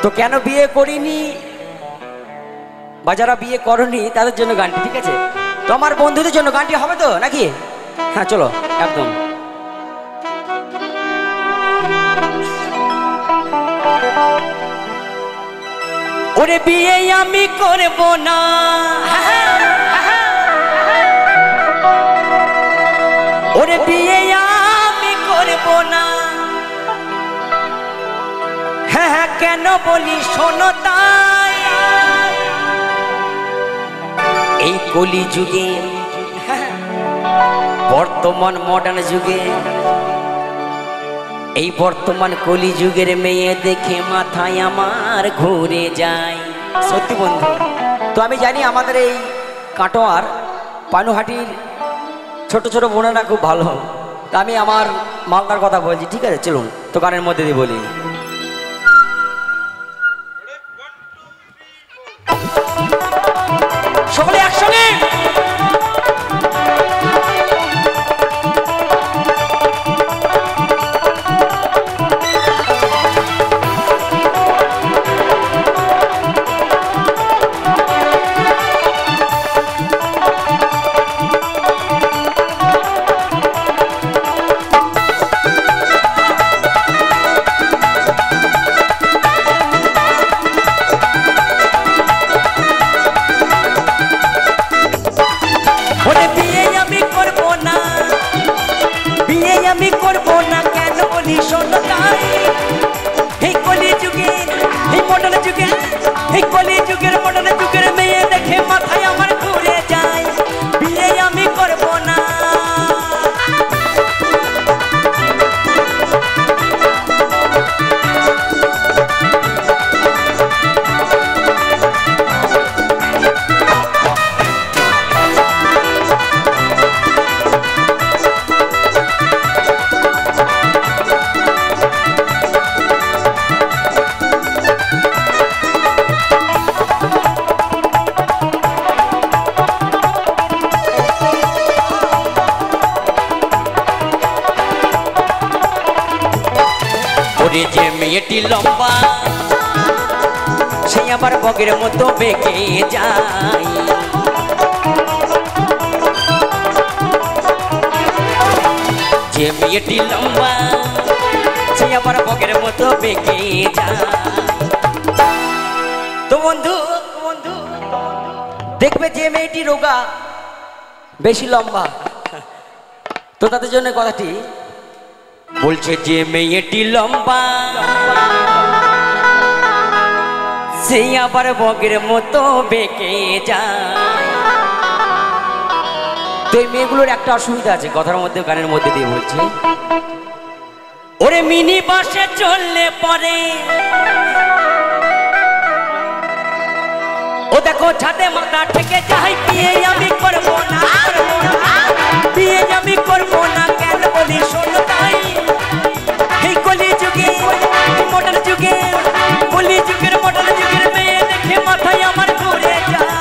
তো কেন বিয়ে করিনি বা যারা বিয়ে করনি তাদের জন্য গানটি, ঠিক আছে? তো আমার বন্ধুদের জন্য গানটি হবে তো নাকি? হ্যাঁ চলো একদম। ওরে বিয়ে আমি করব না, ওরে বিয়ে আমি করব না, হ্যাঁ হ্যাঁ কেন বলি শোনো তাই, এই কলি যুগে বর্তমান মডার্ন যুগে, এই বর্তমান কলি যুগের মেয়ে দেখে মাথায় আমার ঘুরে যায়। সত্যি বন্ধু, তো আমি জানি আমাদের এই কাটোয়ার পানুহাটির ছোট ছোট বোনেরা খুব ভালো, তা আমি আমার মালদার কথা বলছি, ঠিক আছে? চলুন তো গানের মধ্যে দিয়ে বলি। সকলে একসঙ্গে যে মেয়েটি লম্বা সে আবার বগের মতো বেঁকে যায়, যে মেয়েটি লম্বা সে আবার বগের মতো বেঁকে যায়। তো বন্ধু বন্ধু দেখবে যে মেয়েটি রোগা বেশি লম্বা, তো তাদের জন্য কথাটি বলছে, যে মেয়েটি লম্বা সে আবার বগের মতো বেঁকে যায়। তো এই মেয়েগুলোর একটা অসুবিধা আছে, কথার মধ্যে গানের মধ্যে দিয়ে বলছে, ওরে মিনি বাসে চললে পরে ও দেখো ছাদে মাথা থেকে যাই, বিয়ে আমি করবো না, বিয়ে আমি করবো না, কেন বলি শোনো তাই, এই কলি যুগে মডার্ন যুগে, কলি যুগের মডার্ন যুগের মেয়ে দেখে মাথায় আমার ঘুরে যায়।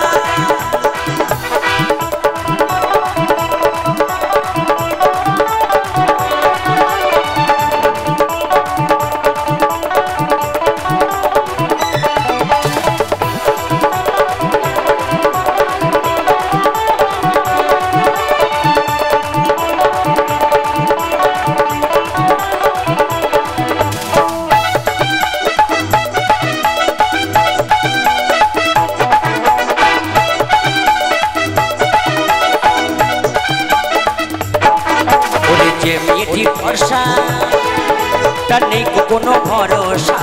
যে মেয়েটি ভরসা তার নেই কোনো ভরসা,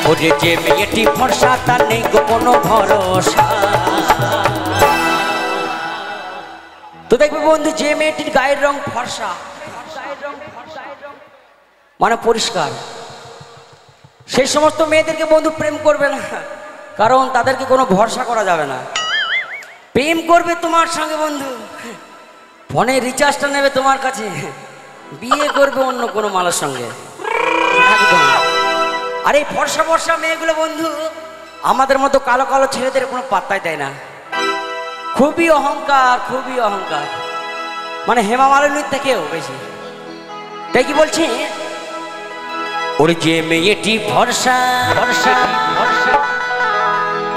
ওরে যে মেয়েটি ভরসা তার নেই কোনো ভরসা। তো দেখবে বন্ধু, যে মেয়েটির গায়ের রং ফর্সা মানে পরিষ্কার, সেই সমস্ত মেয়েদেরকে বন্ধু প্রেম করবে না, কারণ তাদেরকে কোনো ভরসা করা যাবে না। প্রেম করবে তোমার সঙ্গে বন্ধু, ফোনে রিচার্জটা নেবে তোমার কাছে, বিয়ে করবে অন্য কোনো মালের সঙ্গে একদম। আর এই ফর্সা ফর্সা মেয়েগুলো বন্ধু আমাদের মতো কালো কালো ছেলেদের কোনো পাত্তাই দেয় না, খুবই অহংকার, খুবই অহংকার, মানে হেমা মালিনীর থেকেও বেশি। তাই কি বলছে, ওর যে মেয়েটি ভরসা ভরসা ভরসা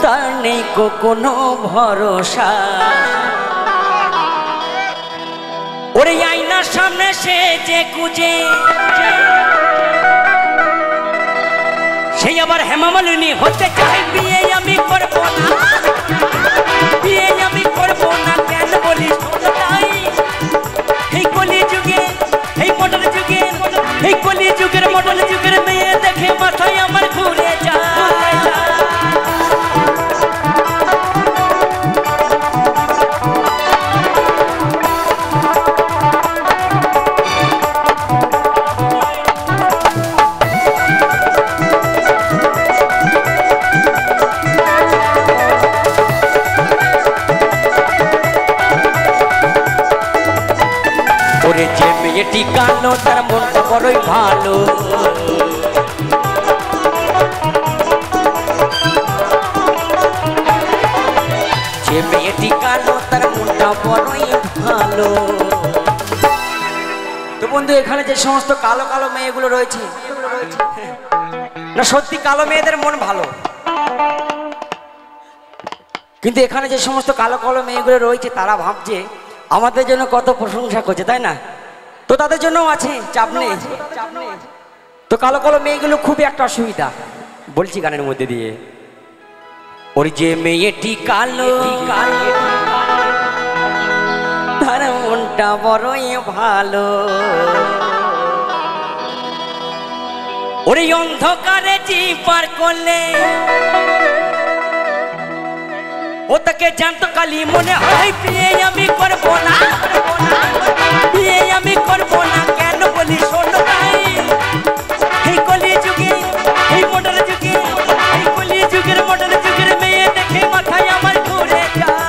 তার নেই কোনো ভরসা। ওরে আয়নার সামনে সে যে কুজে, সেই আবার হেমা মালিনী হতে চাই। বিয়ে আমি করবো না, বিয়ে আমি করবো না, কেন বলিস তাই? এই কলি যুগে, এই মডেল যুগে, এই কলি যুগের মডেল যুগের মেয়ে দেখে মাথায় আমার ঘুরে যায়। ওরে যে মেয়েটি কালো তার মনটা বড়ই ভালো, যে মেয়েটি কালো তার মনটা বড়ই ভালো। তো বন্ধু এখানে যে সমস্ত কালো কালো মেয়েগুলো রয়েছে না, সত্যি কালো মেয়েদের মন ভালো, কিন্তু এখানে যে সমস্ত কালো কালো মেয়েগুলো রয়েছে তারা ভাবছে আমাদের জন্য কত প্রশংসা করছে, তাই না? তো তাদের জন্য আছে, চাপ নেই। তো কালো কালো মেয়েগুলো খুবই একটা অসুবিধা, বলছি গানের মধ্যে দিয়ে। ওর যে মেয়েটি কালো তার মনটা বড়ই ভালো, ওরে অন্ধকারে জি পার করলে ও তাকে জানতো কালি মনে হয়। বিয়ে আমি করবো না, বিয়ে আমি করবো না, কেন বলি শোনো ভাই? এই কলি যুগে, এই মডেল যুগে, এই কলি যুগের মডেল যুগের মেয়ে দেখে মাথায় আমার ঘুরে যায়।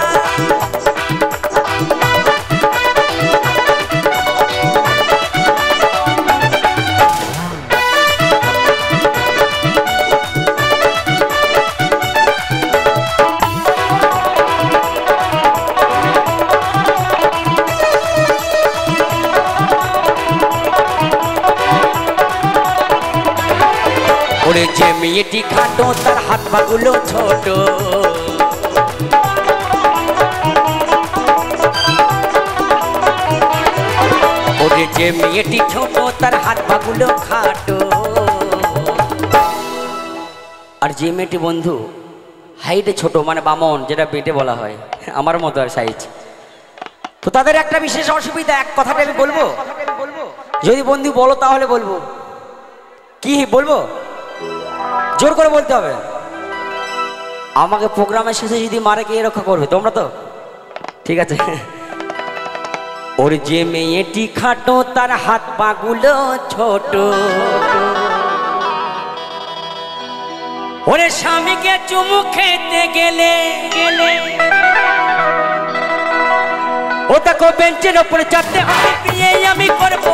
ওরে যে মেয়েটি খাটো তার হাত পাগুলো ছোট, ওরে যে মেয়েটি ছোট তার হাত পাগুলো খাটো। আর যে মেয়েটি বন্ধু হাইটে ছোট মানে বামন, যেটা পেটে বলা হয়, আমার মতো আর সাইজ, তো তাদের একটা বিশেষ অসুবিধা। এক কথাটা আমি বলবো, যদি বন্ধু বলো তাহলে বলবো। কি বলবো? জোর করে বলতে হবে। আমাকে প্রোগ্রামের শেষে যদি মারে, কে রক্ষা করবে? তোমরা তো, ঠিক আছে। ওর যে মেয়েটি খাটো তার হাত পাগুলো ছোট, ওরে স্বামীকে চুমু খেতে গেলে ও তাকে বেঞ্চের ওপরে চাপতে হয়। বিয়ে আমি করবো